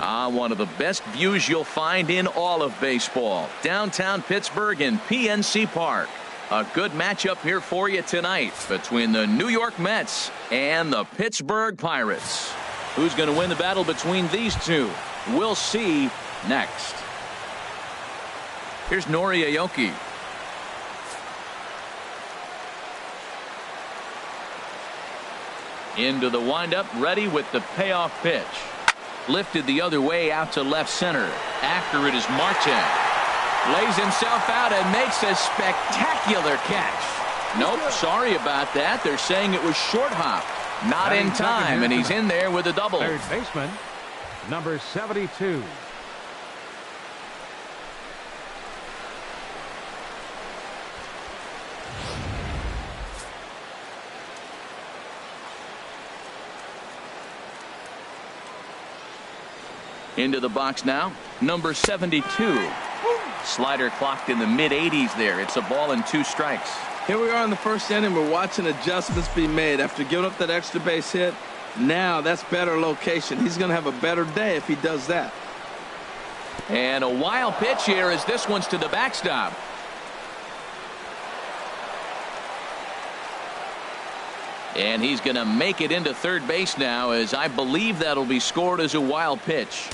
One of the best views you'll find in all of baseball. Downtown Pittsburgh in PNC Park. A good matchup here for you tonight between the New York Mets and the Pittsburgh Pirates. Who's going to win the battle between these two? We'll see next. Here's Nori Aoki. Into the windup, ready with the payoff pitch. Lifted the other way out to left center. After it is Marte. Lays himself out and makes a spectacular catch. Nope, sorry about that. They're saying it was short hop. Not in time, and he's in there with a double. Third baseman, number 72. Into the box now, number 72. Slider clocked in the mid-80s there. It's a ball and 2 strikes. Here we are in the first inning. We're watching adjustments be made after giving up that extra base hit. Now that's better location. He's going to have a better day if he does that. And a wild pitch here as this one's to the backstop. And he's going to make it into third base now, as I believe that'll be scored as a wild pitch.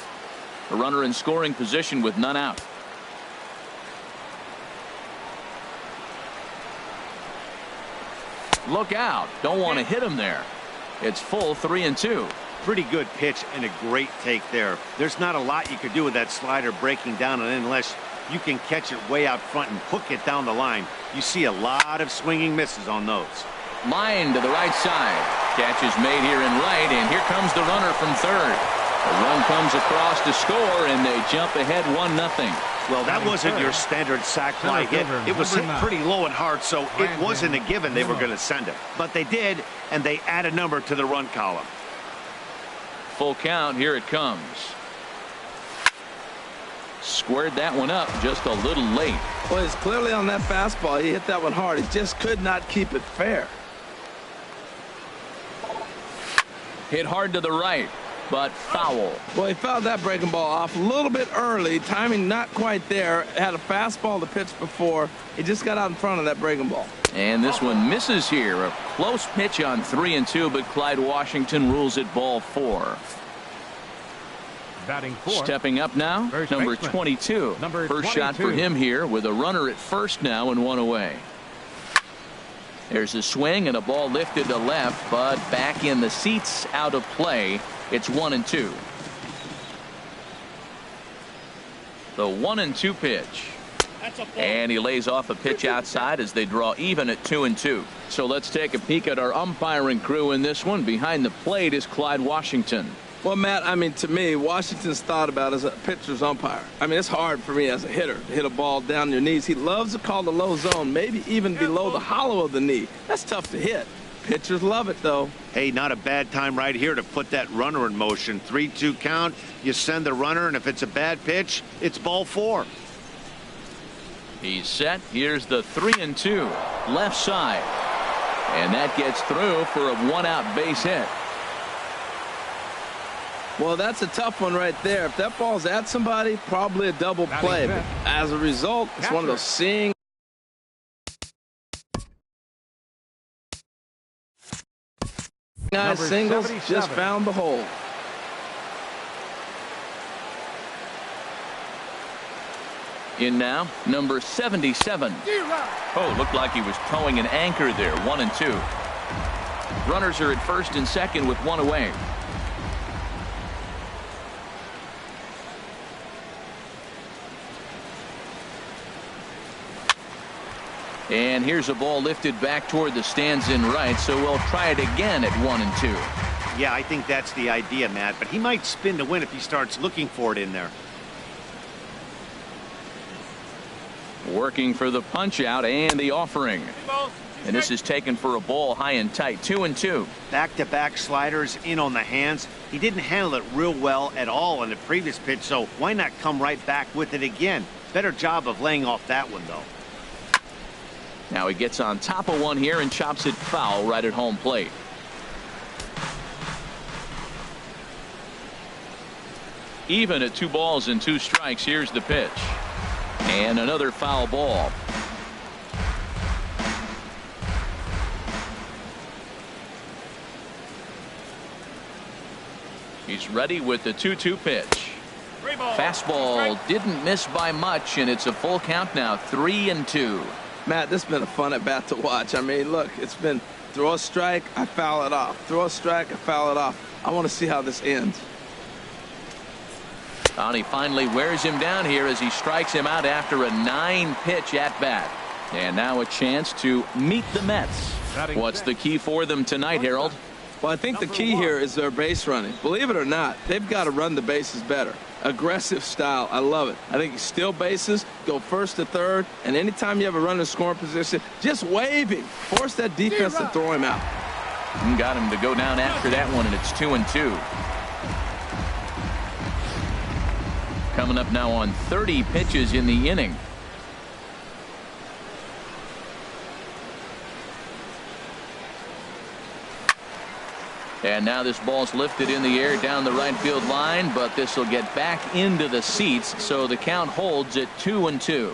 A runner in scoring position with none out. Look out. Don't want to hit him there. It's full 3-2. Pretty good pitch and a great take there. There's not a lot you could do with that slider breaking down, and unless you can catch it way out front and hook it down the line, you see a lot of swinging misses on those. Line to the right side. Catch is made here in right, and here comes the runner from third. A run comes across to score, and they jump ahead 1-0. Well, that wasn't your standard sac fly hit. It was hit pretty low and hard, so it wasn't a given they were going to send it. But they did, and they add a number to the run column. Full count. Here it comes. Squared that one up just a little late. Well, he's clearly on that fastball. He hit that one hard. He just could not keep it fair. Hit hard to the right, but foul. Well, he fouled that breaking ball off a little bit early. Timing not quite there. Had a fastball to pitch before. He just got out in front of that breaking ball. And this one misses here. A close pitch on 3-2, but Clyde Washington rules it ball 4. Batting 4. Stepping up now, number 22. First shot for him here with a runner at first now and 1 away. There's a swing and a ball lifted to left, but back in the seats, out of play. It's 1-2. The 1-2 pitch. And he lays off a pitch outside as they draw even at 2-2. So let's take a peek at our umpiring crew in this one. Behind the plate is Clyde Washington. Well, Matt, I mean, to me, Washington's thought about as a pitcher's umpire. I mean, it's hard for me as a hitter to hit a ball down your knees. He loves to call the low zone, maybe even below the hollow of the knee. That's tough to hit. Pitchers love it, though. Hey, not a bad time right here to put that runner in motion. 3-2 count. You send the runner, and if it's a bad pitch, it's ball 4. He's set. Here's the 3-2 left side, and that gets through for a 1-out base hit. Well, that's a tough one right there. If that ball's at somebody, probably a double play. But as a result, it's one of those seeing. Nice singles, just found the hole. In now, number 77. Oh, looked like he was towing an anchor there. 1-2. Runners are at first and second with 1 away. And here's a ball lifted back toward the stands in right, so we'll try it again at 1-2. Yeah, I think that's the idea, Matt, but he might spin to win if he starts looking for it in there. Working for the punch out and the offering. And this is taken for a ball high and tight. 2-2. Back-to-back sliders in on the hands. He didn't handle it real well at all on the previous pitch, so why not come right back with it again? Better job of laying off that one, though. Now he gets on top of one here and chops it foul right at home plate. Even at 2 balls and 2 strikes. Here's the pitch. And another foul ball. He's ready with the 2-2 pitch. Fastball didn't miss by much, and it's a full count now, 3-2. Matt, this has been a fun at bat to watch. I mean, look, it's been throw a strike, I foul it off. Throw a strike, I foul it off. I want to see how this ends. And he finally wears him down here as he strikes him out after a 9-pitch at bat. And now a chance to meet the Mets. What's the key for them tonight, Harold? Well, I think the key here is their base running. Believe it or not, they've got to run the bases better. Aggressive style. I love it. I think you steal bases, go first to third, and anytime you have a runner in scoring position, just wave him. Force that defense to throw him out. Got him to go down after that one, and it's 2-2. Coming up now on 30 pitches in the inning. And now this ball's lifted in the air down the right field line, but this will get back into the seats, so the count holds at 2-2.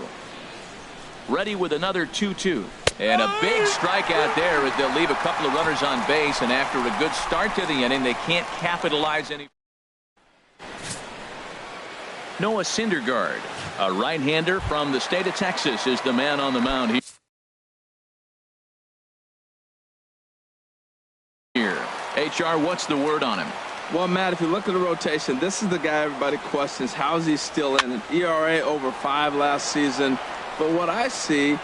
Ready with another 2-2. And a big strikeout there as they'll leave a couple of runners on base, and after a good start to the inning, they can't capitalize any. Noah Syndergaard, a right-hander from the state of Texas, is the man on the mound here. HR, what's the word on him? Well, Matt, if you look at the rotation, this is the guy everybody questions. How is he still in an ERA over 5 last season? But what I see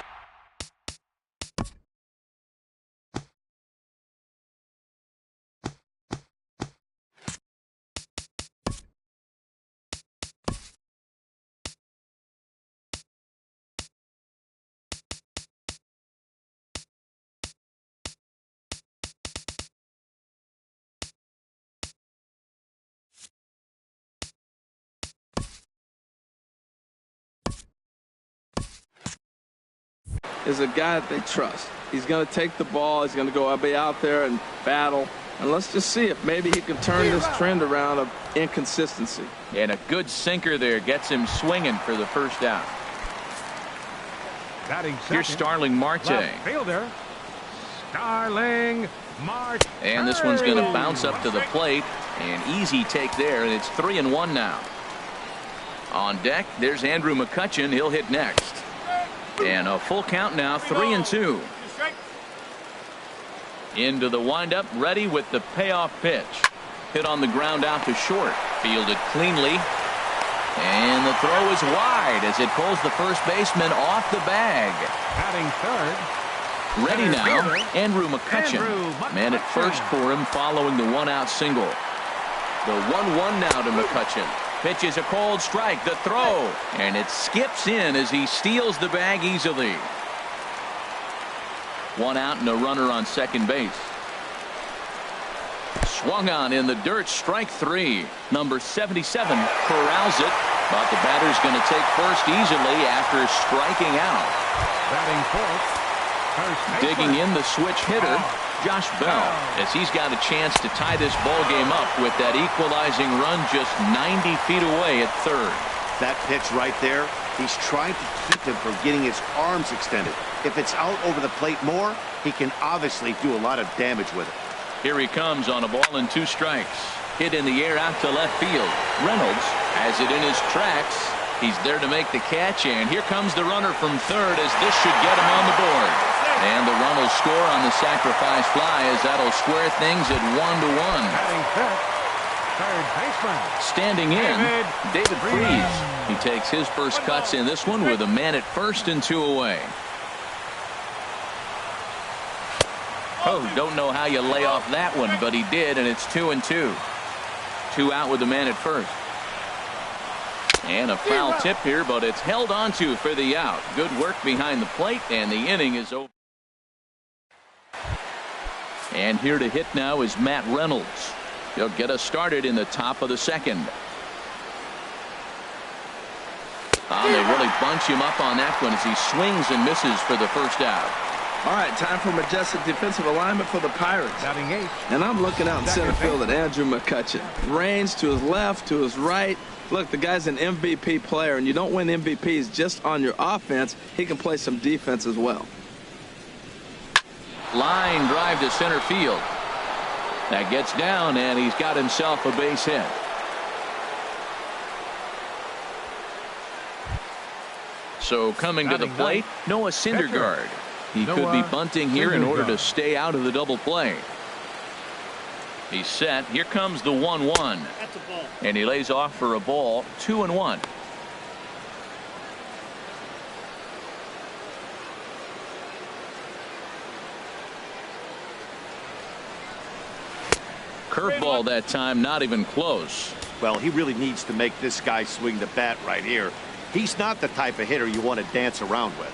is a guy that they trust. He's going to take the ball. He's going to go be out there and battle. And let's just see if maybe he can turn this trend around of inconsistency. And a good sinker there gets him swinging for the first out. Here's Starling Marte. Left fielder, Starling Marte. And this one's going to bounce up to the plate. An easy take there, and it's 3-1 now. On deck, there's Andrew McCutchen. He'll hit next. And a full count now, 3-2. Into the windup, ready with the payoff pitch. Hit on the ground out to short. Fielded cleanly. And the throw is wide as it pulls the first baseman off the bag. Batting third. Ready now, Andrew McCutchen. Man at first for him following the 1-out single. The 1-1 now to McCutchen. Pitch is a cold strike. The throw. And it skips in as he steals the bag easily. 1 out and a runner on second base. Swung on in the dirt. Strike 3. Number 77 corrals it. But the batter's going to take first easily after striking out. Batting fourth. Digging in the switch hitter, Josh Bell, as he's got a chance to tie this ball game up with that equalizing run just 90 feet away at third. That pitch right there, he's trying to keep him from getting his arms extended. If it's out over the plate more, he can obviously do a lot of damage with it. Here he comes on a ball and 2 strikes. Hit in the air out to left field. Reynolds has it in his tracks. He's there to make the catch, and here comes the runner from third as this should get him on the board. And the run will score on the sacrifice fly as that'll square things at 1-1. Batting fifth. Third baseman. Standing in, David Freese. He takes his first cuts in this one with a man at first and 2 away. Oh, don't know how you lay off that one, but he did, and it's 2-2. 2 out with the man at first. And a foul tip here, but it's held onto for the out. Good work behind the plate, and the inning is over. And here to hit now is Matt Reynolds. He'll get us started in the top of the second. They really bunch him up on that one as he swings and misses for the first out. All right, time for majestic defensive alignment for the Pirates. Batting 8. And I'm looking out in center field at Andrew McCutcheon. Range to his left, to his right. Look, the guy's an MVP player, and you don't win MVPs just on your offense. He can play some defense as well. Line drive to center field. That gets down, and he's got himself a base hit. So coming to the plate, Noah Syndergaard. He could be bunting here in order to stay out of the double play. He's set. Here comes the 1-1. And he lays off for a ball, 2-1. Curveball that time, not even close. Well, he really needs to make this guy swing the bat right here. He's not the type of hitter you want to dance around with.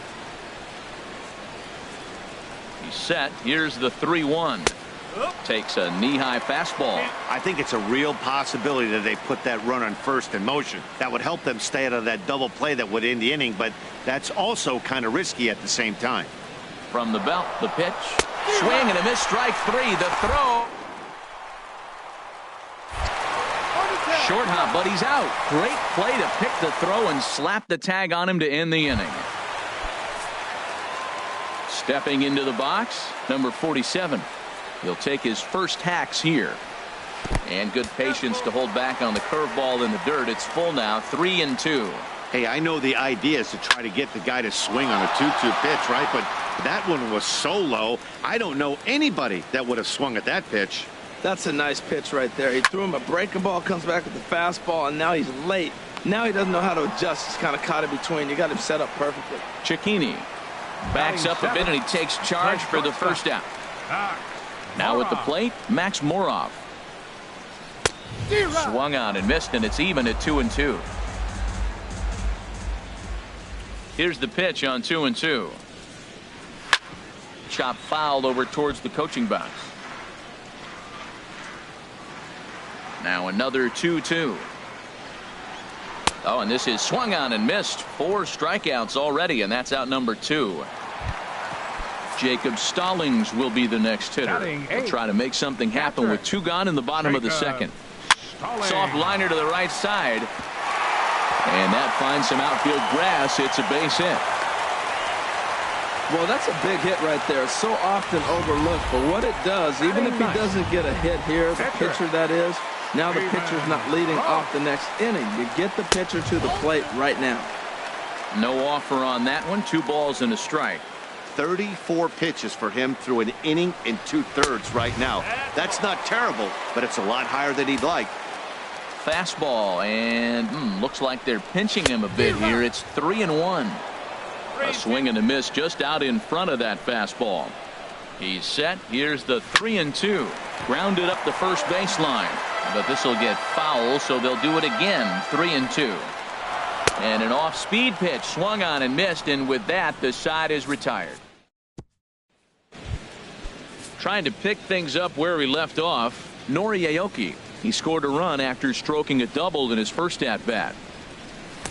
He's set. Here's the 3-1. Takes a knee-high fastball. I think it's a real possibility that they put that run on first in motion. That would help them stay out of that double play that would end the inning, but that's also kind of risky at the same time. From the belt, the pitch. Swing and a miss, strike 3. The throw. Short hop, but he's out. Great play to pick the throw and slap the tag on him to end the inning. Stepping into the box, number 47. He'll take his first hacks here. And good patience to hold back on the curveball in the dirt. It's full now, 3-2. Hey, I know the idea is to try to get the guy to swing on a 2-2 pitch, right? But that one was so low, I don't know anybody that would have swung at that pitch. That's a nice pitch right there. He threw him a breaking ball, comes back with the fastball, and now he's late. Now he doesn't know how to adjust. He's kind of caught in between. You got him set up perfectly. Cicchini backs up a bit, and he takes charge for the first out. Now at the plate, Max Moroff. Swung on and missed, and it's even at 2-2. Here's the pitch on 2-2. Chop fouled over towards the coaching box. Now another 2-2. Oh, and this is swung on and missed. 4 strikeouts already, and that's out number 2. Jacob Stallings will be the next hitter. He'll try to make something happen with 2 gone in the bottom of the second. Soft liner to the right side. And that finds some outfield grass. It's a base hit. Well, that's a big hit right there. So often overlooked. But what it does, even if he doesn't get a hit here, the pitcher that is, now the pitcher's not leading off the next inning. You get the pitcher to the plate right now. No offer on that one. 2 balls and a strike. 34 pitches for him through an inning and 2/3 right now. That's not terrible, but it's a lot higher than he'd like. Fastball, and looks like they're pinching him a bit here. It's 3-1. A swing and a miss just out in front of that fastball. He's set. Here's the 3-2. Grounded up the first baseline, but this will get foul, so they'll do it again. 3-2. And an off-speed pitch swung on and missed, and with that, the side is retired. Trying to pick things up where he left off, Nori Aoki. He scored a run after stroking a double in his first at-bat.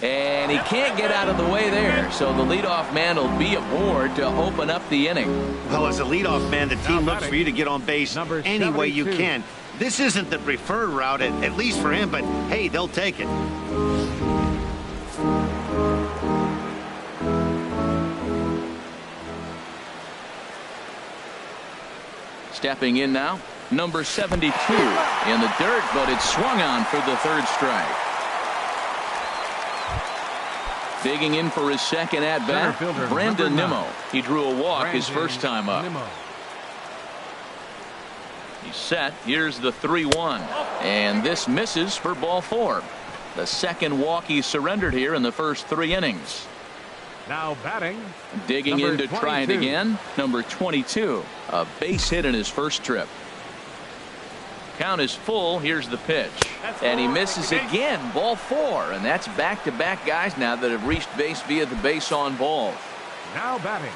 And he can't get out of the way there, so the leadoff man will be aboard to open up the inning. Well, as a leadoff man, the team looks for you to get on base any way you can. This isn't the preferred route, at least for him, but hey, they'll take it. Stepping in now, number 72 in the dirt, but it's swung on for the 3rd strike. Digging in for his second at-bat, Brandon Nimmo. He drew a walk his first time up. He's set. Here's the 3-1. And this misses for ball 4. The second walk he surrendered here in the first 3 innings. Now batting. Digging in to try it again. Number 22. A base hit in his first trip. Count is full. Here's the pitch. And he misses again. Ball 4. And that's back-to-back guys now that have reached base via the base on ball. Now batting.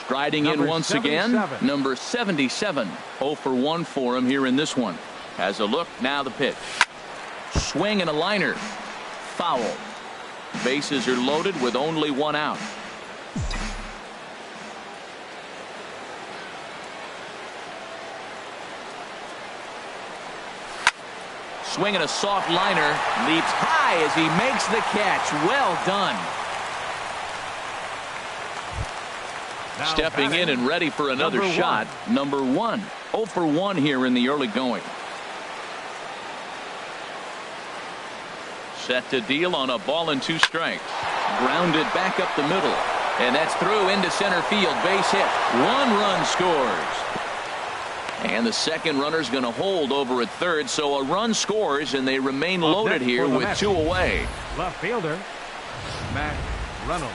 Striding in once again. Number 77. 0 for 1 for him here in this one. Has a look. Now the pitch. Swing and a liner. Foul. Bases are loaded with only 1 out. swinging a soft liner. Leaps high as he makes the catch. Well done. Now Stepping in and ready for another shot. Number 1. 0 for 1 here in the early going. Set to deal on a ball and 2 strikes. Grounded back up the middle. And that's through into center field. Base hit. 1 run scores. And the second runner's going to hold over at third. So a run scores and they remain loaded here with 2 away. Left fielder, Matt Reynolds.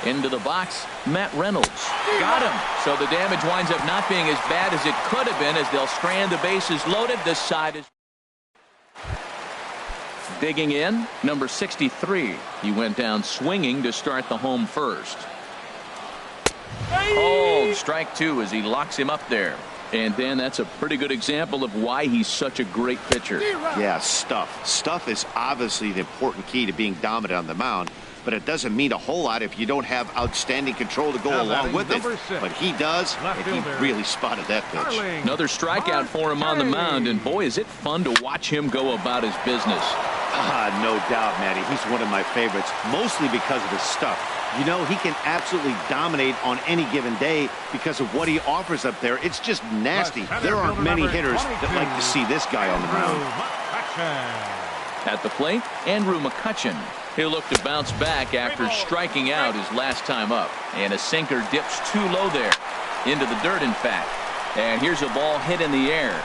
Into the box, Matt Reynolds. Got him. So the damage winds up not being as bad as it could have been as they'll strand the bases loaded. This side is digging in. Number 63. He went down swinging to start the home first. Called strike 2 as he locks him up there. And then that's a pretty good example of why he's such a great pitcher. Yeah, stuff. Stuff is obviously the important key to being dominant on the mound. But it doesn't mean a whole lot if you don't have outstanding control to go along with it. But he does, and he really spotted that pitch. Another strikeout for him on the mound, and boy, is it fun to watch him go about his business. No doubt, Matty. He's one of my favorites, mostly because of his stuff. You know, he can absolutely dominate on any given day because of what he offers up there. It's just nasty. There aren't many hitters that like to see this guy on the mound. At the plate, Andrew McCutchen. He'll look to bounce back after striking out his last time up. And a sinker dips too low there. Into the dirt, in fact. And here's a ball hit in the air.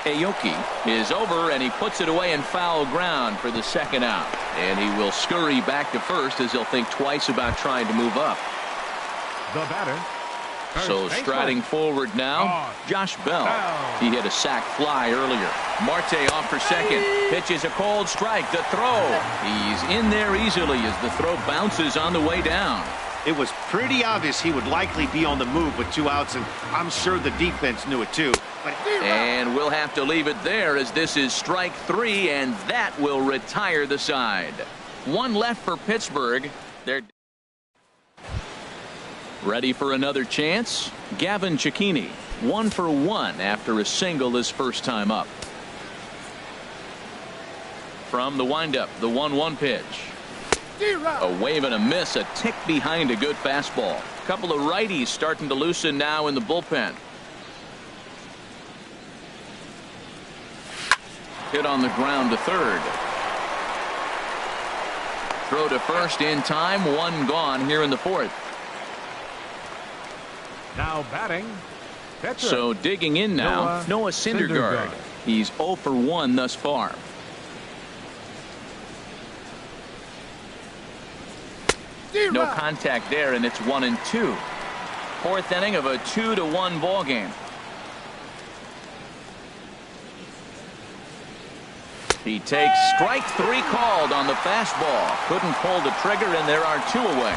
Aoki is over, and he puts it away in foul ground for the second out. And he will scurry back to first as he'll think twice about trying to move up. The batter. So striding forward now, Josh Bell. He hit a sac fly earlier. Marte off for second. Pitches a cold strike. The throw. He's in there easily as the throw bounces on the way down. It was pretty obvious he would likely be on the move with 2 outs, and I'm sure the defense knew it too. And we'll have to leave it there as this is strike 3, and that will retire the side. 1 left for Pittsburgh. They're ready for another chance. Gavin Cecchini, 1 for 1 after a single his first time up. From the windup, the 1-1 pitch. A wave and a miss, a tick behind a good fastball. A couple of righties starting to loosen now in the bullpen. Hit on the ground to third. Throw to first in time. 1 gone here in the 4th. Now batting. Pitcher. So digging in now, Noah Syndergaard. He's 0 for 1 thus far. No contact there, and it's 1-2. 4th inning of a 2-1 ball game. He takes strike 3 called on the fastball. Couldn't pull the trigger, and there are 2 away.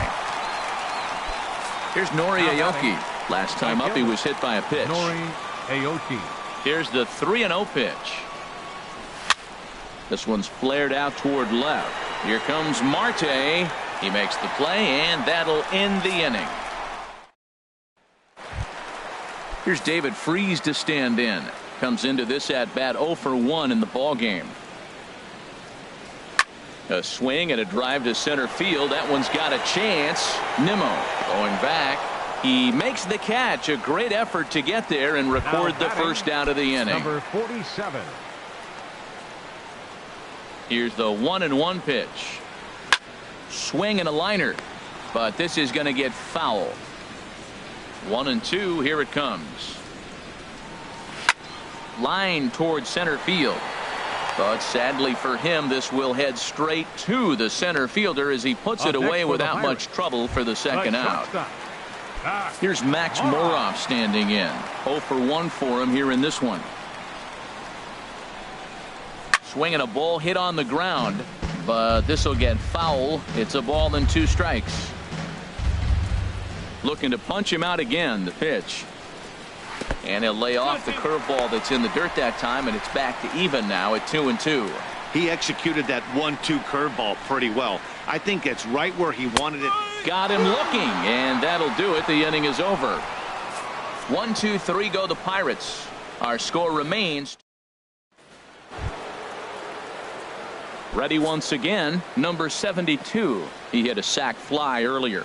Here's Nori Aoki. Last time up, he was hit by a pitch. Nori Aoki. Here's the 3-0 pitch. This one's flared out toward left. Here comes Marte. He makes the play, and that'll end the inning. Here's David Freese to stand in. Comes into this at bat 0 for 1 in the ball game. A swing and a drive to center field. That one's got a chance. Nimmo going back. He makes the catch. A great effort to get there and record the first out of the inning. Number 47. Here's the 1-1 pitch. Swing and a liner, but this is going to get foul. 1-2. Here it comes. Line towards center field, but sadly for him, this will head straight to the center fielder as he puts it away without much trouble for the second out. Here's Max Moroff standing in. 0 for 1 for him here in this one. Swinging a ball hit on the ground, but this will get foul. It's a ball and 2 strikes. Looking to punch him out again. The pitch, and he'll lay off the curveball that's in the dirt that time, and it's back to even now at 2-2. He executed that 1-2 curveball pretty well. I think it's right where he wanted it, Got him looking, and that'll do it. The inning is over. 1-2-3 go the Pirates. Our score remains. Ready once again, number 72. He hit a sac fly earlier.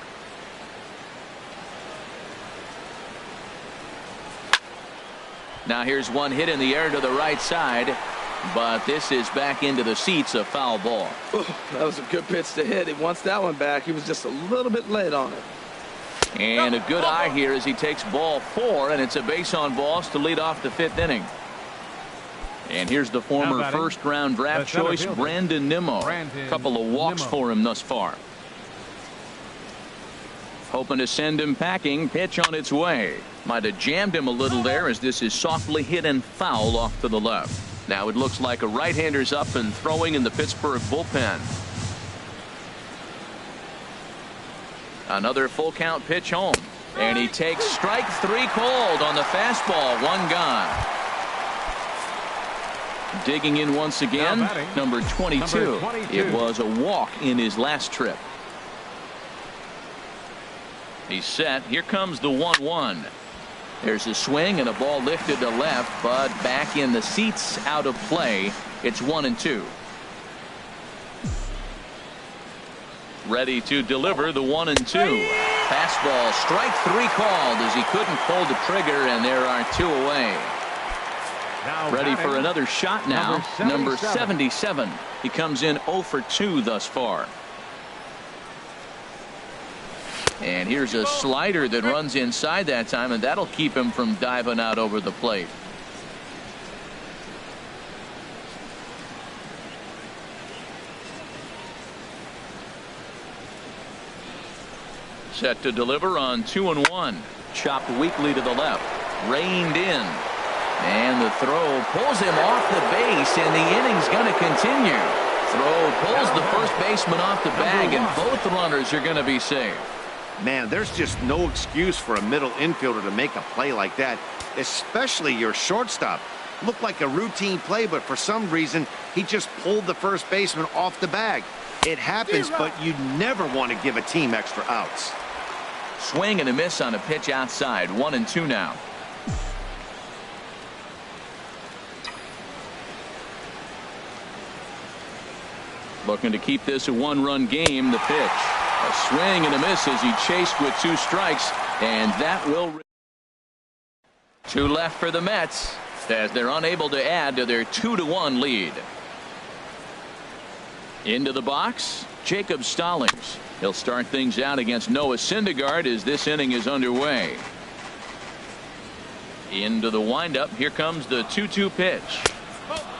Now here's one hit in the air to the right side, but this is back into the seats, a foul ball. That was a good pitch to hit. He wants that one back. He was just a little bit late on it. And a good eye here as he takes ball 4, and it's a base on balls to lead off the 5th inning. And here's the former first-round draft choice, Brandon Nimmo. A couple of walks for him thus far. Hoping to send him packing. Pitch on its way. Might have jammed him a little there as this is softly hit and foul off to the left. Now it looks like a right-hander's up and throwing in the Pittsburgh bullpen. Another full count pitch home. And he takes strike 3 cold on the fastball. 1 gone. Digging in once again, number 22. It was a walk in his last trip. He's set. Here comes the 1-1. There's a swing and a ball lifted to left, but back in the seats, out of play. It's 1-2. Ready to deliver the 1-2. Fastball, strike 3 called as he couldn't pull the trigger, and there are 2 away. Ready for another shot now. Number 77. He comes in 0 for 2 thus far. And here's a slider that runs inside that time, and that'll keep him from diving out over the plate. Set to deliver on 2-1. Chopped weakly to the left. Reined in. And the throw pulls him off the base, and the inning's going to continue. Throw pulls the first baseman off the bag, and both runners are going to be safe. Man, there's just no excuse for a middle infielder to make a play like that, especially your shortstop. Looked like a routine play, but for some reason, he just pulled the first baseman off the bag. It happens, but you never want to give a team extra outs. Swing and a miss on a pitch outside. 1-2 now. Looking to keep this a 1-run game. The pitch. A swing and a miss as he chased with 2 strikes, and that will. 2 left for the Mets as they're unable to add to their 2-1 lead. Into the box, Jacob Stallings. He'll start things out against Noah Syndergaard as this inning is underway. Into the windup. Here comes the 2-2 pitch.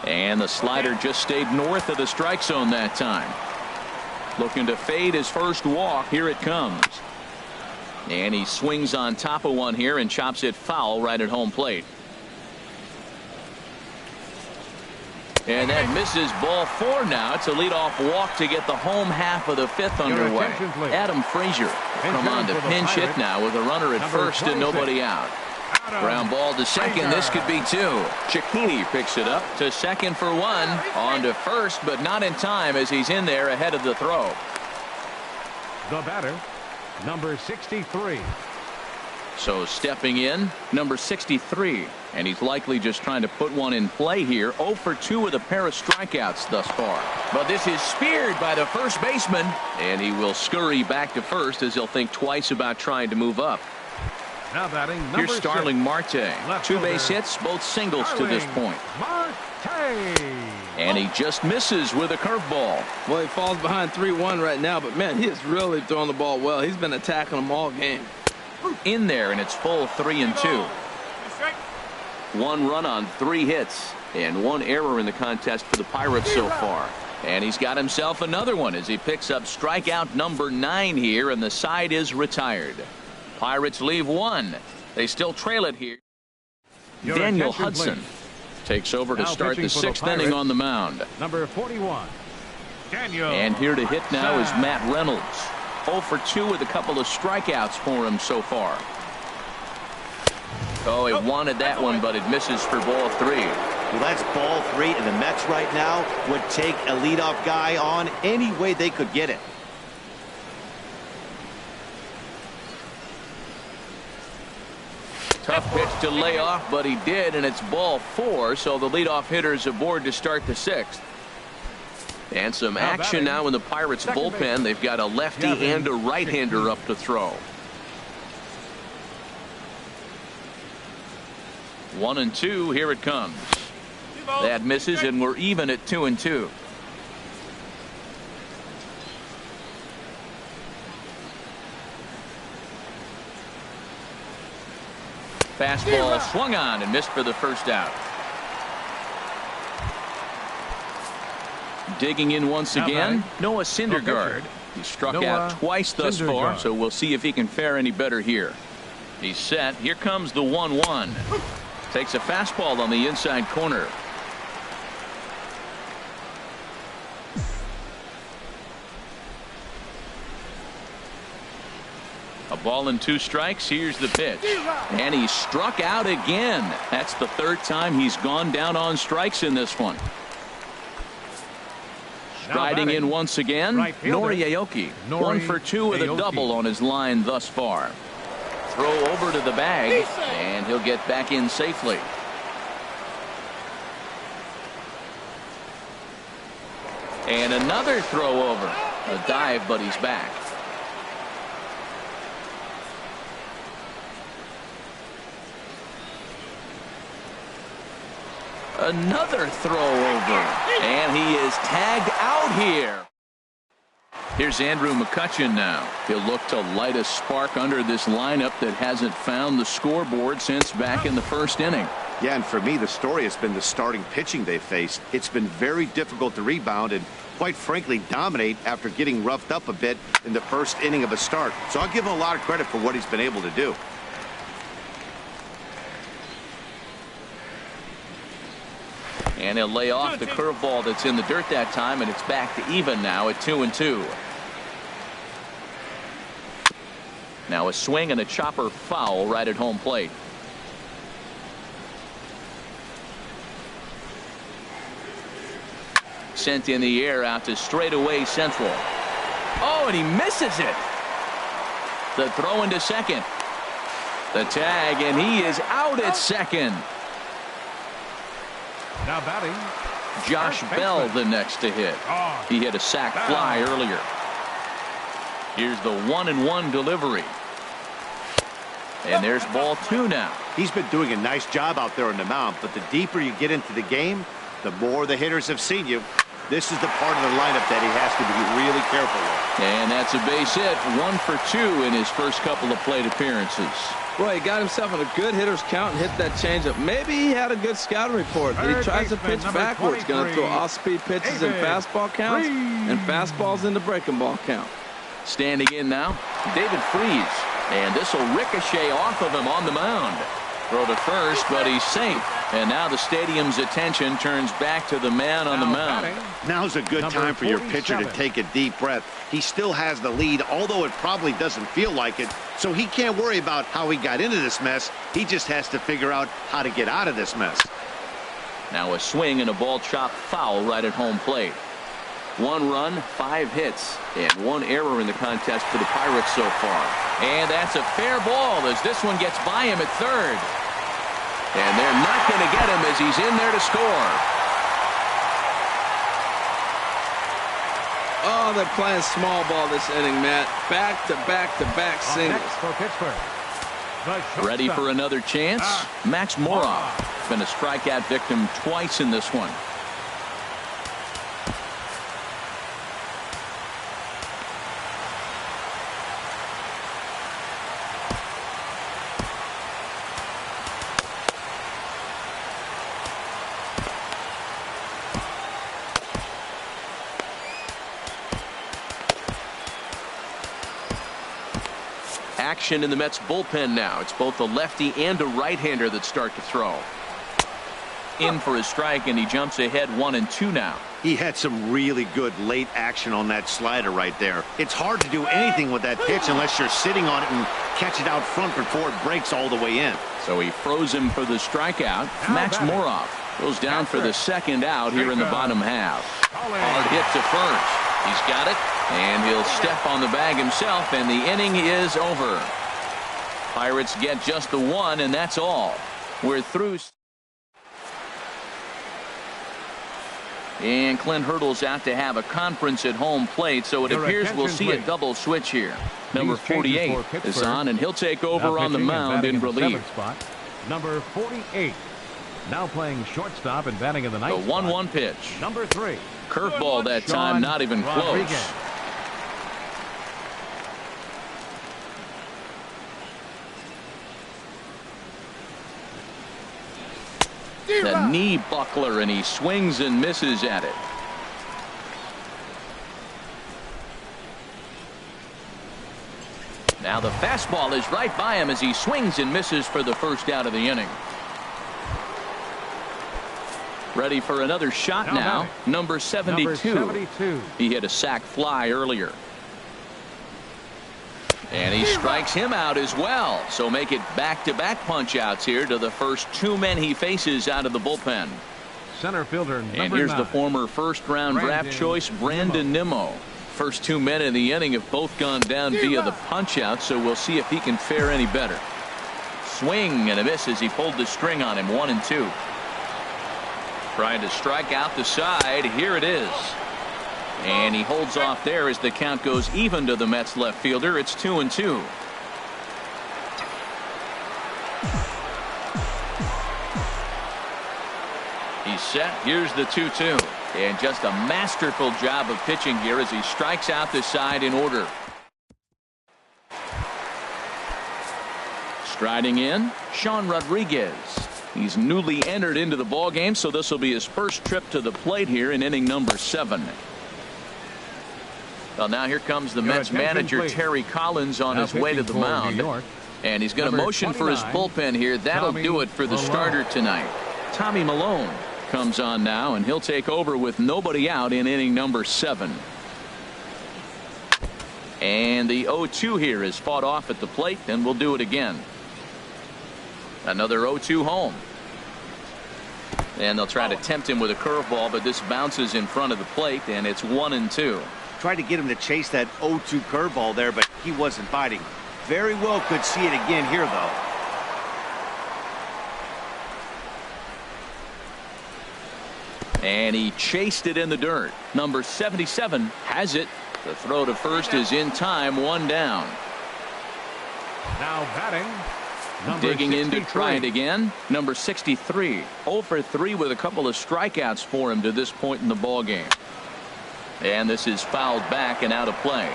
And the slider just stayed north of the strike zone that time. Looking to fade his first walk. Here it comes. And he swings on top of one here and chops it foul right at home plate. And that misses ball 4 now. It's a leadoff walk to get the home half of the 5th underway. Adam Frazier come on to pinch hit now with a runner at first and nobody out. Ground ball to second. This could be 2. Cicchini picks it up to second for 1. On to first, but not in time as he's in there ahead of the throw. The batter, number 63. So stepping in, number 63. And he's likely just trying to put one in play here. 0 for 2 with a pair of strikeouts thus far. But this is speared by the first baseman. And he will scurry back to first as he'll think twice about trying to move up. Now batting number Here's Starling 6. Marte. 2 base hits, both singles to this point. Marte. And he just misses with a curveball. Well, he falls behind 3-1 right now, but man, he is really throwing the ball well. He's been attacking them all game. In there, and it's full 3-2. 1 run on 3 hits and 1 error in the contest for the Pirates so far. And he's got himself another one as he picks up strikeout number 9 here, and the side is retired. Pirates leave 1. They still trail it here. Daniel Hudson takes over to start the 6th inning on the mound. Number 41. Daniel. And here to hit now is Matt Reynolds. 0 for 2 with a couple of strikeouts for him so far. Oh, he wanted that one, but it misses for ball 3. Well, that's ball 3, and the Mets right now would take a leadoff guy on any way they could get it. Tough pitch to lay off, but he did, and it's ball 4, so the leadoff hitter is aboard to start the 6th. And some action now in the Pirates bullpen. They've got a lefty and a right-hander up to throw. 1-2, here it comes. That misses, and we're even at 2-2. Fastball swung on and missed for the first out. Digging in once again, Noah Syndergaard. He struck out twice thus far, so we'll see if he can fare any better here. He's set. Here comes the 1-1. Takes a fastball on the inside corner. A ball and 2 strikes. Here's the pitch. And he struck out again. That's the 3rd time he's gone down on strikes in this one. Striding in once again, Nori Aoki. 1 for 2 with a double on his line thus far. Throw over to the bag, and he'll get back in safely. And another throw over. A dive, but he's back. Another throw over, and he is tagged out here. Here's Andrew McCutchen now. He'll look to light a spark under this lineup that hasn't found the scoreboard since back in the 1st inning. Yeah, and for me, the story has been the starting pitching they faced. It's been very difficult to rebound and, quite frankly, dominate after getting roughed up a bit in the 1st inning of a start. So I'll give him a lot of credit for what he's been able to do. And he'll lay off the curveball that's in the dirt that time, and it's back to even now at 2-2. Now a swing and a chopper foul right at home plate. Sent in the air out to straightaway central. Oh, and he misses it. The throw into second. The tag, and he is out at second. Now batting, Josh Bell the next to hit. He hit a sac fly earlier. Here's the 1-1 delivery. And there's ball 2 now. He's been doing a nice job out there on the mound, but the deeper you get into the game, the more the hitters have seen you. This is the part of the lineup that he has to be really careful with. And that's a base hit. 1 for 2 in his first couple of plate appearances. Boy, he got himself in a good hitter's count and hit that changeup. Maybe he had a good scouting report. He tries to pitch backwards. Going to throw off-speed pitches in fastball counts and fastballs in the breaking ball count. Standing in now, David Freese. And this will ricochet off of him on the mound. Throw to first, but he's safe. And now the stadium's attention turns back to the man on the mound. Now's a good time for your pitcher to take a deep breath. He still has the lead, although it probably doesn't feel like it. So he can't worry about how he got into this mess. He just has to figure out how to get out of this mess. Now a swing and a ball chopped foul right at home plate. 1 run, 5 hits, and 1 error in the contest for the Pirates so far. And that's a fair ball as this one gets by him at third. And they're not going to get him as he's in there to score. Oh, they're playing small ball this inning, Matt. Back-to-back-to-back singles. For Pittsburgh, Ready for another chance? Max Moroff. Been a strikeout victim twice in this one. Action in the Mets bullpen now. It's both a lefty and a right-hander that start to throw. In for his strike, and he jumps ahead 1-2 now. He had some really good late action on that slider right there. It's hard to do anything with that pitch unless you're sitting on it and catch it out front before it breaks all the way in. So he froze him for the strikeout. Max Moroff goes down for the second out here in the bottom half. Hard hit to first. He's got it, and he'll step on the bag himself, and the inning is over. Pirates get just the one, and that's all. We're through. And Clint Hurdle's out to have a conference at home plate, so it appears we'll see a double switch here. Number 48 is on, and he'll take over on the mound in relief. Number 48. Now playing shortstop and batting in the ninth. The 1-1 pitch. Number 3. Curveball that time, not even close. The knee buckler, and he swings and misses at it. Now the fastball is right by him as he swings and misses for the first out of the inning. Ready for another shot now. Number 72. He hit a sac fly earlier. And he strikes him out as well. So make it back-to-back punch-outs here to the first two men he faces out of the bullpen. Center fielder number 9. And here's the former first-round draft choice, Brandon Nimmo. First two men in the inning have both gone down via the punch-out, so we'll see if he can fare any better. Swing and a miss as he pulled the string on him, 1-2. Trying to strike out the side. Here it is. And he holds off there as the count goes even to the Mets left fielder. It's 2-2. He's set. Here's the 2-2. And just a masterful job of pitching here as he strikes out the side in order. Striding in, Sean Rodriguez. He's newly entered into the ballgame, so this will be his first trip to the plate here in inning number 7. Well, now here comes the Mets manager, Terry Collins, on his way to the mound. And he's going to motion for his bullpen here. That'll do it for the starter tonight. Tommy Malone comes on now, and he'll take over with nobody out in inning number 7. And the 0-2 here is fought off at the plate, and we'll do it again. Another 0-2 home. And they'll try to tempt him with a curveball, but this bounces in front of the plate, and it's 1-2. Tried to get him to chase that 0-2 curveball there, but he wasn't biting. Very well could see it again here, though. And he chased it in the dirt. Number 77 has it. The throw to first is in time, 1 down. Now batting. Digging in to try it again. Number 63. 0 for 3 with a couple of strikeouts for him to this point in the ball game. And this is fouled back and out of play.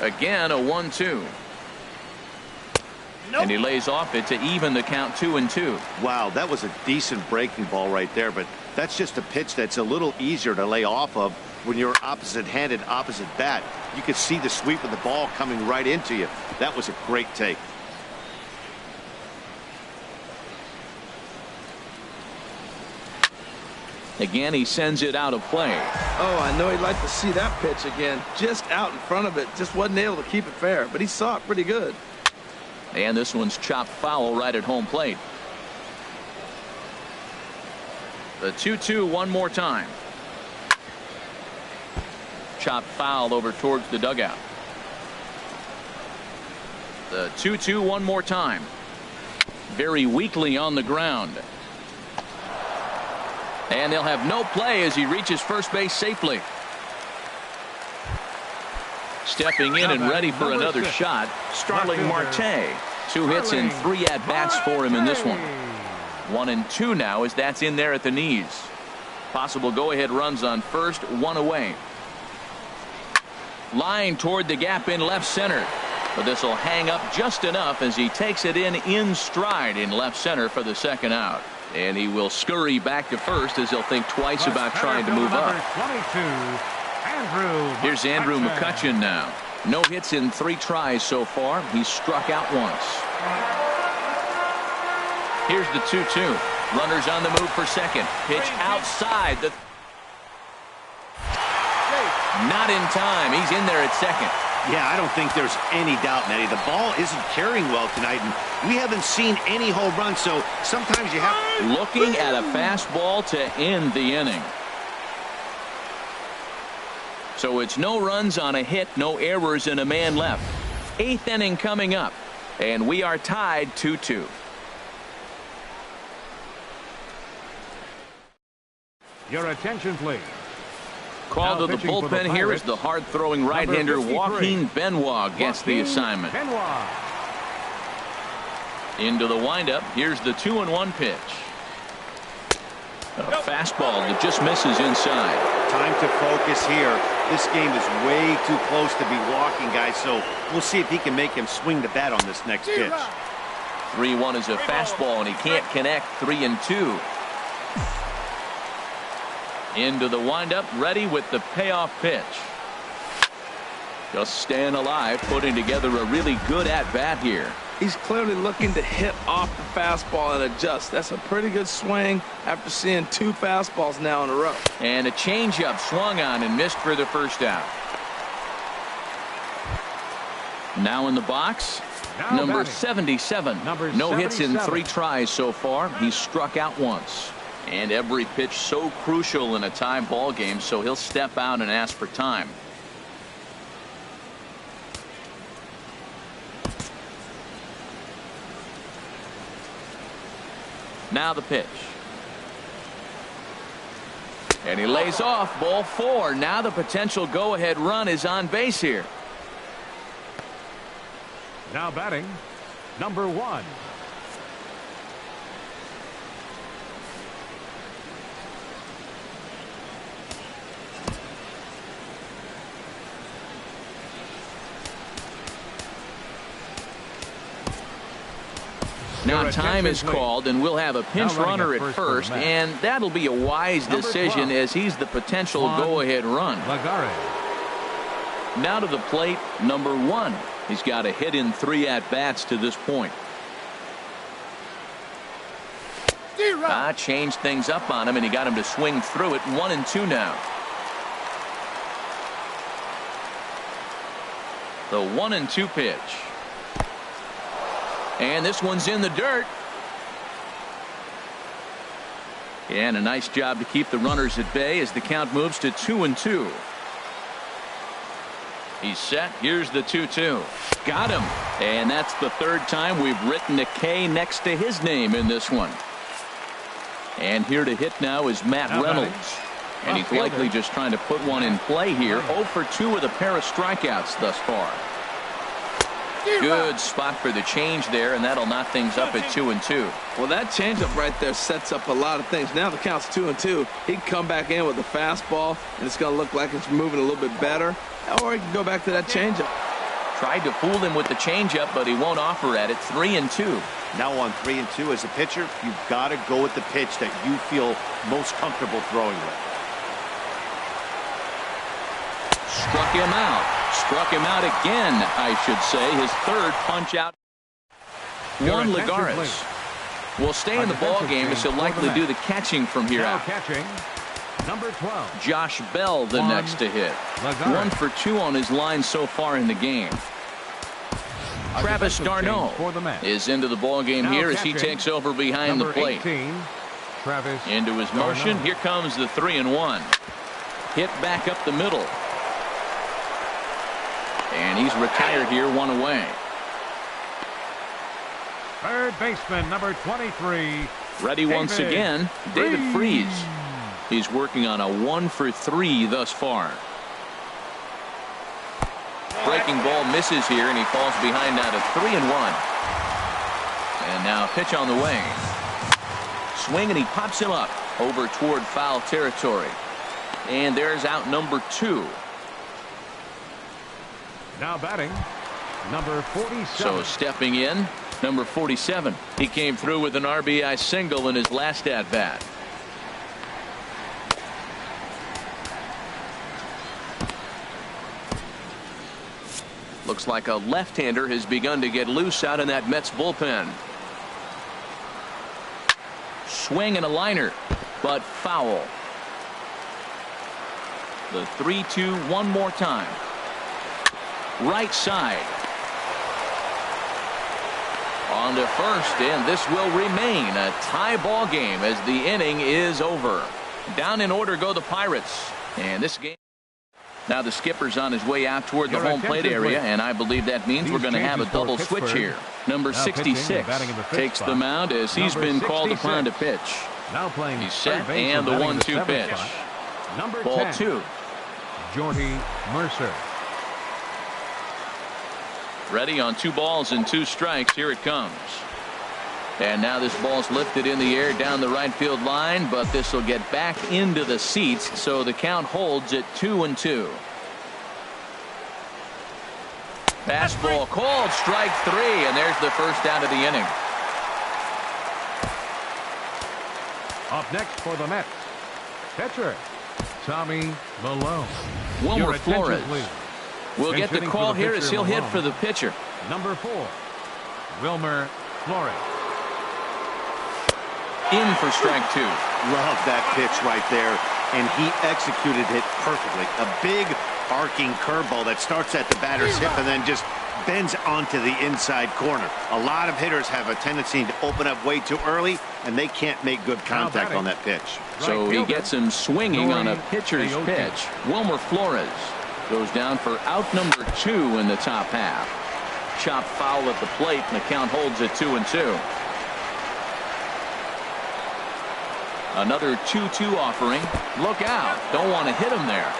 Again, a 1-2. And he lays off it to even the count, 2-2. Wow, that was a decent breaking ball right there, but that's just a pitch that's a little easier to lay off of when you're opposite-handed, opposite bat. You could see the sweep of the ball coming right into you. That was a great take. Again, he sends it out of play. Oh, I know he'd like to see that pitch again. Just out in front of it. Just wasn't able to keep it fair, but he saw it pretty good. And this one's chopped foul right at home plate. The 2-2 one more time. Chopped foul over towards the dugout. The 2-2 one more time. Very weakly on the ground. And they'll have no play as he reaches first base safely. Stepping in and ready for another shot, Starling Marte. 2 hits and 3 at-bats for him in this one. 1-2 now as that's in there at the knees. Possible go-ahead runs on first, 1 away. Line toward the gap in left center. But this will hang up just enough as he takes it in stride in left center for the second out. And he will scurry back to first as he'll think twice about trying to move up. Here's Andrew McCutchen now. No hits in 3 tries so far. He's struck out once. Here's the 2-2. Runners on the move for second. Pitch outside. Not in time. He's in there at second. Yeah, I don't think there's any doubt, Nettie. The ball isn't carrying well tonight, and we haven't seen any home runs, so sometimes you have... Looking at a fastball to end the inning. So it's no runs on a hit, no errors, and a man left. 8th inning coming up, and we are tied 2-2. Your attention, please. Called to the bullpen here is the hard-throwing right-hander Joaquin Benoit gets the assignment. Into the windup. Here's the 2-1 pitch. A fastball that just misses inside. Time to focus here. This game is way too close to be walking, guys, so we'll see if he can make him swing the bat on this next pitch. 3-1 is a fastball, and he can't connect. 3-2. Into the windup, ready with the payoff pitch. Just staying alive, putting together a really good at-bat here. He's clearly looking to hit off the fastball and adjust. That's a pretty good swing after seeing 2 fastballs now in a row. And a changeup swung on and missed for the first out. Now in the box, number 77. No hits in 3 tries so far. He's struck out once. And every pitch so crucial in a tie ball game, so he'll step out and ask for time. Now the pitch. And he lays off. Ball 4. Now the potential go-ahead run is on base here. Now batting, number 1. Now time is called, and we'll have a pinch runner at first, and that'll be a wise decision as he's the potential go-ahead run. Now to the plate, number 1. He's got a hit in 3 at-bats to this point. Changed things up on him, and he got him to swing through it. 1-2 now. The 1-2 pitch. And this one's in the dirt. And a nice job to keep the runners at bay as the count moves to 2-2. He's set. Here's the 2-2. Got him. And that's the 3rd time we've written a K next to his name in this one. And here to hit now is Matt Reynolds. And he's likely just trying to put one in play here. 0 for 2 with a pair of strikeouts thus far. Good spot for the change there, and that'll knock things up at 2-2. Well, that changeup right there sets up a lot of things. Now the count's 2-2. He can come back in with a fastball, and it's going to look like it's moving a little bit better. Or he can go back to that changeup. Tried to fool him with the changeup, but he won't offer at it. 3-2. Now on 3-2 as a pitcher, you've got to go with the pitch that you feel most comfortable throwing with. Struck him out. Struck him out again, I should say. His 3rd punch out. Juan Lagares will stay in the ball game as he'll likely do the catching from here out. Catching, number 12. Josh Bell the next to hit. 1 for 2 on his line so far in the game. Travis d'Arnaud is into the ball game here as he takes over behind the plate. 18, into his motion. Here comes the 3-1. Hit back up the middle. And he's retired here, 1 away. 3rd baseman, number 23. Ready once again, David Freese. He's working on a 1 for 3 thus far. Breaking ball misses here, and he falls behind now to 3-1. And now pitch on the way. Swing, and he pops him up over toward foul territory. And there's out number 2. Now batting, number 47. So stepping in, number 47. He came through with an RBI single in his last at-bat. Looks like a left-hander has begun to get loose out in that Mets bullpen. Swing and a liner, but foul. The 3-2 one more time. Right side. On to first, and this will remain a tie ball game as the inning is over. Down in order go the Pirates. And this game Now the skipper's on his way out toward the home plate area, and I believe that means we're going to have a double switch here. Number 66 takes the mound as he's been called upon to pitch. Now playing He's set, and the 1-2 pitch. Ball 2. Jordy Mercer. Ready on 2 balls and 2 strikes. Here it comes. And now this ball's lifted in the air down the right field line, but this will get back into the seats, so the count holds at 2-2. Fastball called, strike 3, and there's the first out of the inning. Up next for the Mets, pitcher Tommy Malone. Wilmer Flores will get the call here as he'll hit for the pitcher. Number 4, Wilmer Flores. In for strike 2. Love that pitch right there, and he executed it perfectly. A big arcing curveball that starts at the batter's hip and then just bends onto the inside corner. A lot of hitters have a tendency to open up way too early, and they can't make good contact on that pitch. So he gets him swinging on a pitcher's pitch. Wilmer Flores goes down for out number 2 in the top half. Chop foul at the plate, and the count holds at 2-2. Another 2-2 offering. Look out. Don't want to hit him there.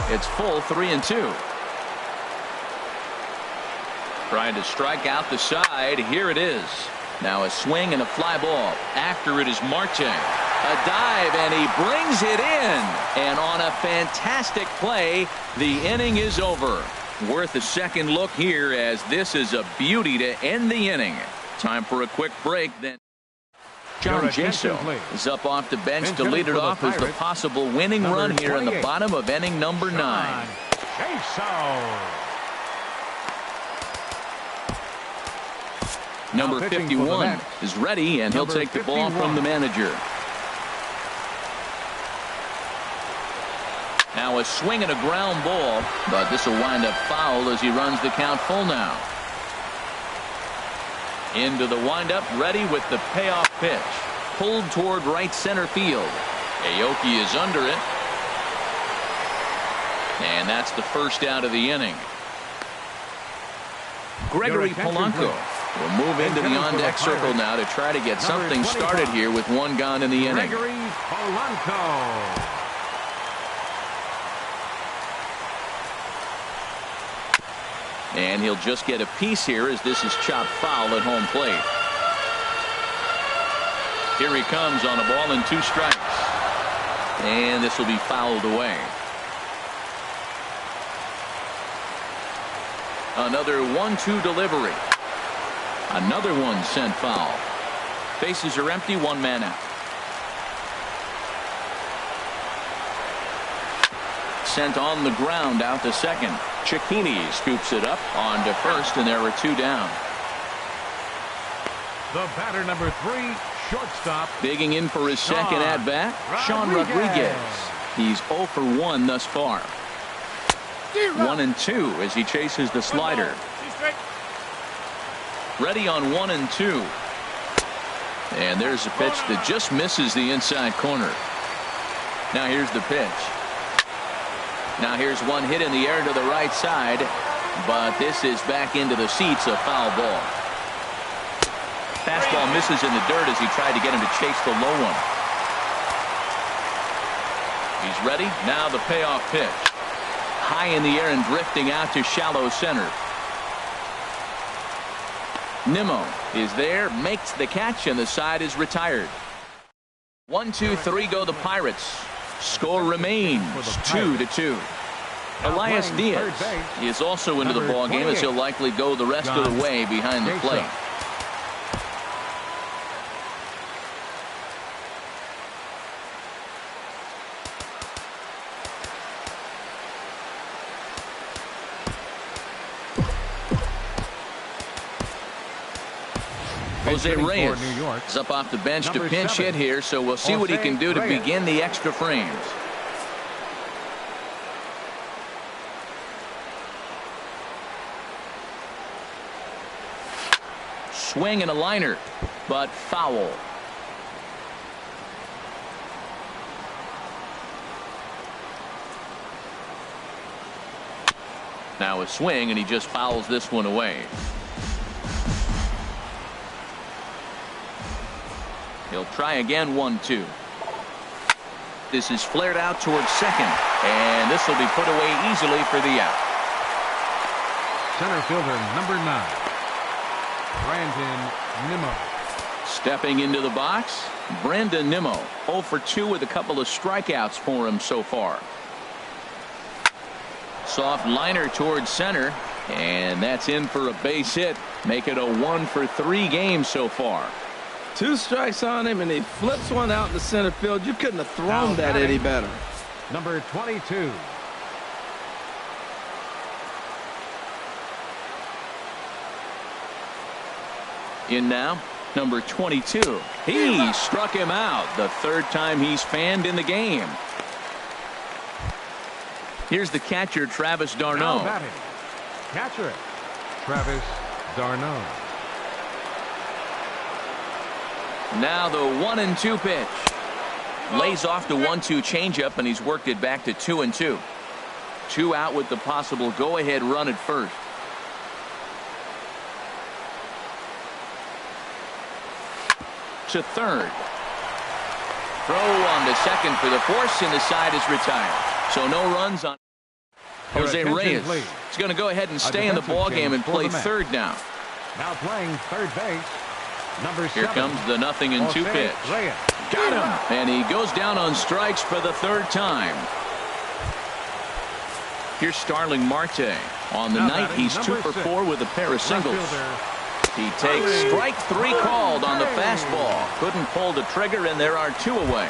It's full 3-2. Trying to strike out the side. Here it is. Now a swing and a fly ball. After it is Marte. A dive, and he brings it in. And on a fantastic play, the inning is over. Worth a second look here, as this is a beauty to end the inning. Time for a quick break, then. John Jaso is up off the bench to lead it off as the possible winning run here in the bottom of inning number 9. Number 51 is ready, and he'll take the ball from the manager. Now a swing and a ground ball, but this will wind up foul as he runs the count full now. Into the windup, ready with the payoff pitch. Pulled toward right center field. Aoki is under it. And that's the first out of the inning. Gregory Polanco will move into the on-deck circle now to try to get something started here with 1 gone in the inning. Gregory Polanco. And he'll just get a piece here as this is chopped foul at home plate. Here he comes on a ball and 2 strikes. And this will be fouled away. Another 1-2 delivery. Another one sent foul. Bases are empty, 1 man out. Sent on the ground out to second. Cicchini scoops it up on to first, and there are 2 down. The batter number 3, shortstop. Digging in for his second at bat, Sean Rodriguez. He's 0 for 1 thus far. 1-2 as he chases the slider. Ready on 1-2. And there's a pitch that just misses the inside corner. Now here's the pitch. Now here's one hit in the air to the right side, but this is back into the seats, a foul ball. Fastball misses in the dirt as he tried to get him to chase the low one. He's ready. Now the payoff pitch. High in the air and drifting out to shallow center. Nimmo is there, makes the catch, and the side is retired. 1-2-3 go the Pirates. Score remains 2-2. Elias Diaz is also into the ballgame as he'll likely go the rest of the way behind the plate. Jose Reyes is up off the bench to pinch hit here, so we'll see what he can do to begin the extra frames. Swing and a liner, but foul. Now a swing, and he just fouls this one away. He'll try again, 1-2. This is flared out towards second, and this will be put away easily for the out. Center fielder number 9, Brandon Nimmo. Stepping into the box, Brandon Nimmo, 0 for 2 with a couple of strikeouts for him so far. Soft liner towards center, and that's in for a base hit. Make it a 1 for 3 game so far. 2 strikes on him, and he flips one out in the center field. You couldn't have thrown that any better. Number 22. In now, number 22. He struck him out the 3rd time he's fanned in the game. Here's the catcher, Travis d'Arnaud. Catcher, Travis d'Arnaud. Now the 1-2 pitch. Lays off the 1-2 changeup, and he's worked it back to 2-2. 2 out with the possible go-ahead run at first. To third. Throw on to second for the force, and the side is retired. So no runs on Jose Reyes. He's going to go ahead and stay in the ball game and play third now. Now playing third base, number 7. Here comes the 0-2 pitch. Got him, and he goes down on strikes for the 3rd time. Here's Starling Marte. On the night, he's 2 for 4 with a pair of singles. He takes strike 3 called on the fastball. Couldn't pull the trigger, and there are 2 away.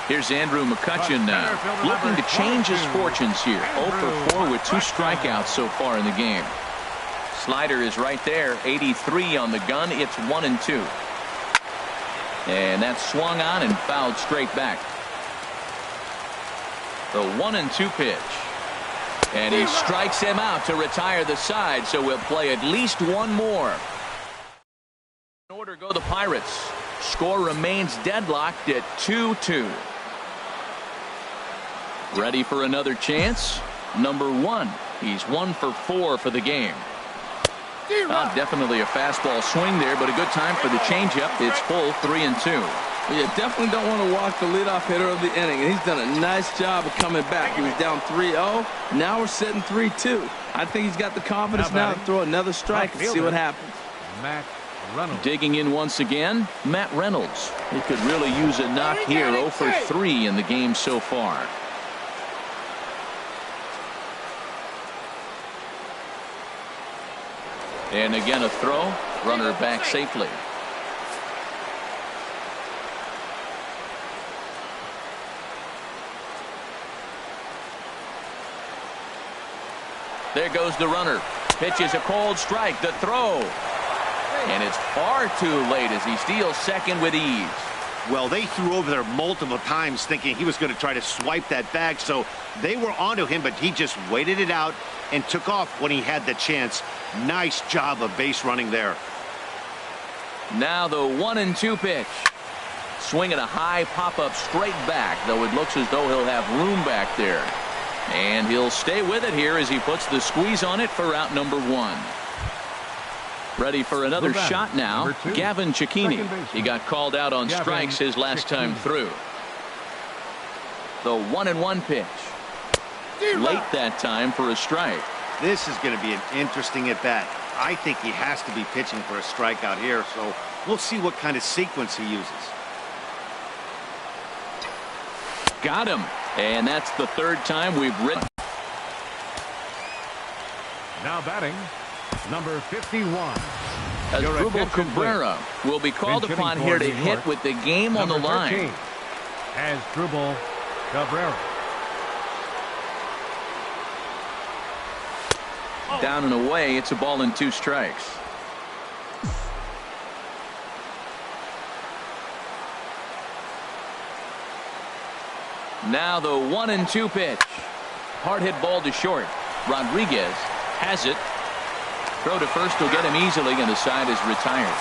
Here's Andrew McCutchen now, looking to change his fortunes here. 0 for 4 with 2 strikeouts so far in the game. Slider is right there, 83 on the gun. It's 1-2. And that's swung on and fouled straight back. The 1-2 pitch. And he strikes him out to retire the side, so we'll play at least 1 more. In order go the Pirates. Score remains deadlocked at 2-2. Ready for another chance? Number 1. He's 1 for 4 for the game. Definitely a fastball swing there, but a good time for the changeup. It's full 3-2. Well, you definitely don't want to walk the leadoff hitter of the inning, and he's done a nice job of coming back. He was down 3-0. Now we're sitting 3-2. I think he's got the confidence now to throw another strike and see what happens. Matt Reynolds. Digging in once again, Matt Reynolds. He could really use a knock here. 0 for 3 in the game so far. And again a throw. Runner back safely. There goes the runner. Pitches a cold strike. The throw. And it's far too late as he steals second with ease. Well, they threw over there multiple times thinking he was going to try to swipe that bag, so they were onto him, but he just waited it out and took off when he had the chance. Nice job of base running there. Now the 1-2 pitch. Swinging a high pop-up straight back, though it looks as though he'll have room back there. And he'll stay with it here as he puts the squeeze on it for out number 1. Ready for another shot now, Gavin Cecchini. He got called out on strikes his last time through. The 1-1 pitch. Late that time for a strike. This is going to be an interesting at-bat. I think he has to be pitching for a strikeout here, so we'll see what kind of sequence he uses. Got him. And that's the 3rd time we've written. Now batting, number 51. Asdrubal Cabrera will be called upon here to hit with the game on the line. Asdrubal Cabrera. Down and away, it's a ball and 2 strikes. Now the 1-2 pitch. Hard hit ball to short. Rodriguez has it. Throw to first will get him easily, and the side is retired.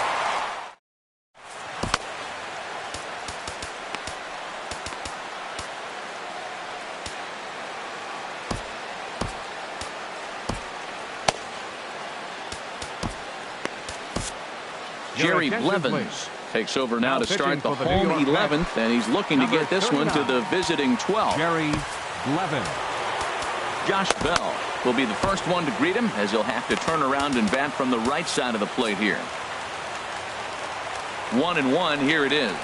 Jerry attention, Blevins please. takes over now to start pitching the for the New home York 11th, and he's looking to Number get this one to 39. the visiting 12th. Jerry Blevins. Josh Bell will be the first one to greet him, as he'll have to turn around and bat from the right side of the plate here. 1-1, here it is.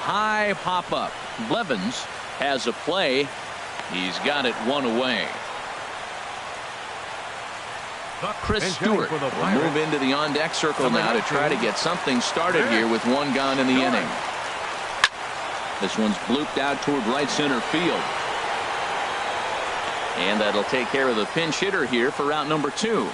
High pop up. Blevins has a play. He's got it one away. Chris Stewart will move into the on-deck circle now to try to get something started here with one gone in the inning. This one's blooped out toward right center field. And that'll take care of the pinch hitter here for out number 2.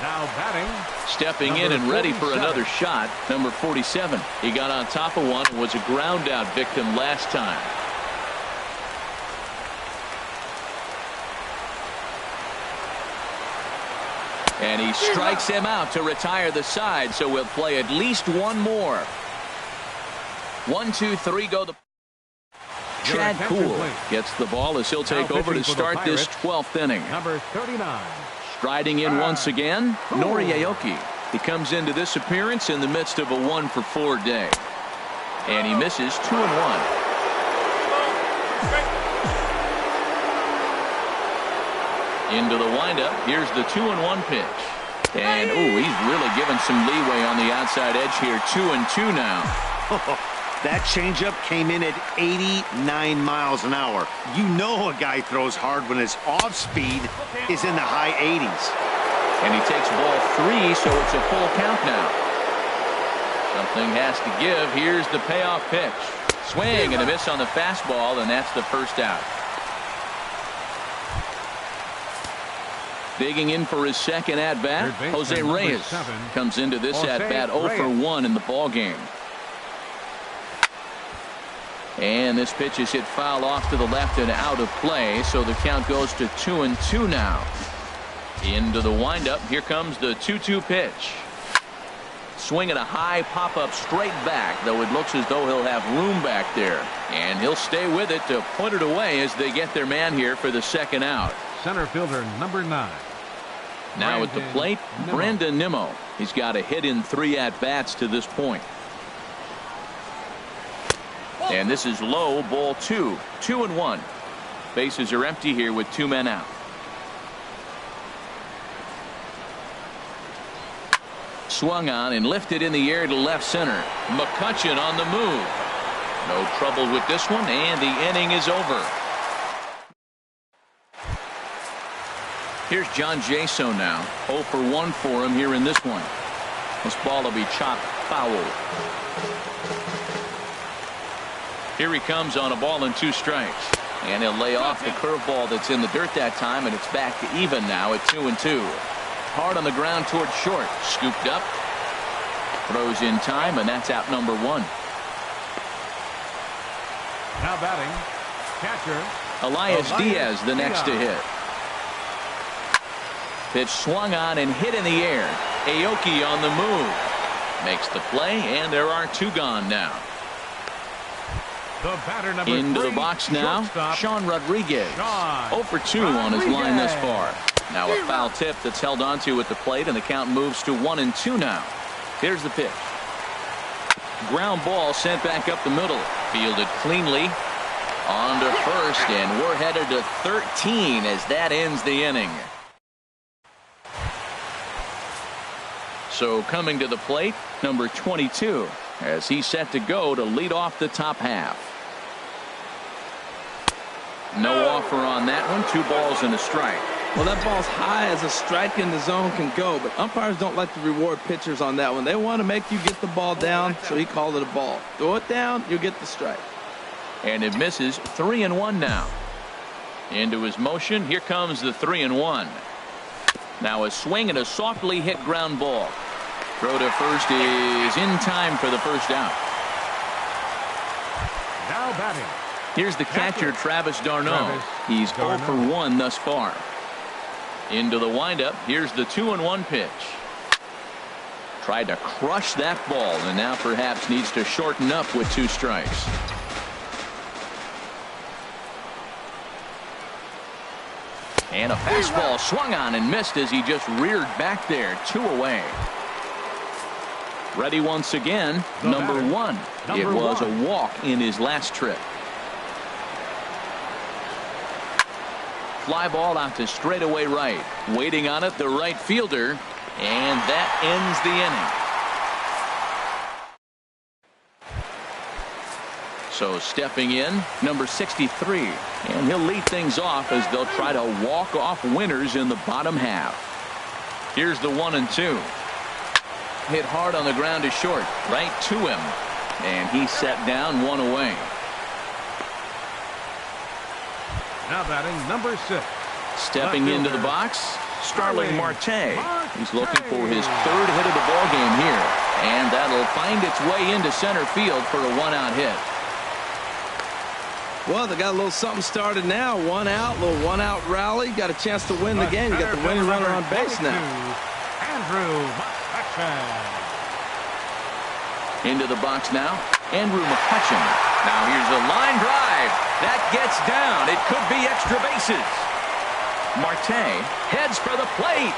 Now batting. Stepping in and ready for another shot, number 47. He got on top of one and was a ground out victim last time. And he strikes him out to retire the side, so we'll play at least one more. 1, 2, 3, go the. Chad Poole gets the ball as he'll take over to start this 12th inning. Number 39. Striding in once again, Nori Aoki. He comes into this appearance in the midst of a 1-for-4 day. And he misses 2-1. Into the windup. Here's the 2-1 pitch. And, he's really given some leeway on the outside edge here. 2-2 now. That changeup came in at 89 miles an hour. You know a guy throws hard when his off speed is in the high 80s. And he takes ball 3, so it's a full count now. Something has to give. Here's the payoff pitch. Swing and a miss on the fastball, and that's the first out. Digging in for his second at-bat, Jose Reyes comes into this at-bat 0-for-1 in the ballgame. And this pitch is hit foul off to the left and out of play, so the count goes to 2-2 now. Into the windup. Here comes the 2-2 pitch. Swinging a high pop-up straight back, though it looks as though he'll have room back there. And he'll stay with it to put it away as they get their man here for the second out. Center fielder number 9. Now at the plate, Brandon Nimmo. He's got a hit in 3 at-bats to this point. And this is low, ball 2. 2-1. Bases are empty here with 2 men out. Swung on and lifted in the air to left center. McCutchen on the move. No trouble with this one, and the inning is over. Here's John Jaso now. 0-for-1 for him here in this one. This ball will be chopped foul. Here he comes on a ball and 2 strikes. And he'll lay off the curveball that's in the dirt that time, and it's back to even now at 2-2. Hard on the ground towards short. Scooped up. Throws in time, and that's out number 1. Now batting, catcher Elias Diaz, the next to hit. Pitch swung on and hit in the air. Aoki on the move. Makes the play, and there are 2 gone now. The batter number Into 3, the box now, shortstop, Sean Rodriguez. 0-for-2 on his line thus far. Now a foul tip that's held onto at the plate, and the count moves to 1-2 now. Here's the pitch. Ground ball sent back up the middle. Fielded cleanly. On to first, and we're headed to 13 as that ends the inning. So coming to the plate, number 22, as he's set to go to lead off the top half. No offer on that one. 2 balls and a strike. Well, that ball's high as a strike in the zone can go, but umpires don't like to reward pitchers on that one. They want to make you get the ball down, so he called it a ball. Throw it down, you'll get the strike. And it misses. 3-1 now. Into his motion. Here comes the 3-1. Now a swing and a softly hit ground ball. Throw to first is in time for the first out. Now batting. Here's the catcher, Travis d'Arnaud. He's 0-for-1 thus far. Into the windup. Here's the 2-1 pitch. Tried to crush that ball, and now perhaps needs to shorten up with 2 strikes. And a fastball swung on and missed as he just reared back there. 2 away. Ready once again, number one. It was a walk in his last trip. Fly ball out to straightaway right. Waiting on it, the right fielder. And that ends the inning. So stepping in, number 63. And he'll lead things off as they'll try to walk off winners in the bottom half. Here's the 1-2. Hit hard on the ground to short. Right to him. And he's set down, one away. Now batting number 6. Stepping into the box, Starling Marte. He's looking for his third hit of the ball game here. And that'll find its way into center field for a one-out hit. Well, they got a little something started now. One out, little one-out rally. Got a chance to win the game. You got the winning runner on base now. Andrew McCutchen. Into the box now, Andrew McCutchen. Now here's a line drive. That gets down. It could be extra bases. Marte heads for the plate.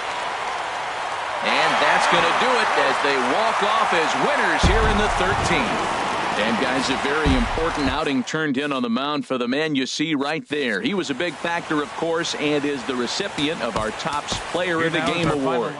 And that's going to do it as they walk off as winners here in the 13th. And guys, a very important outing turned in on the mound for the man you see right there. He was a big factor, of course, and is the recipient of our Tops Player of the Game award.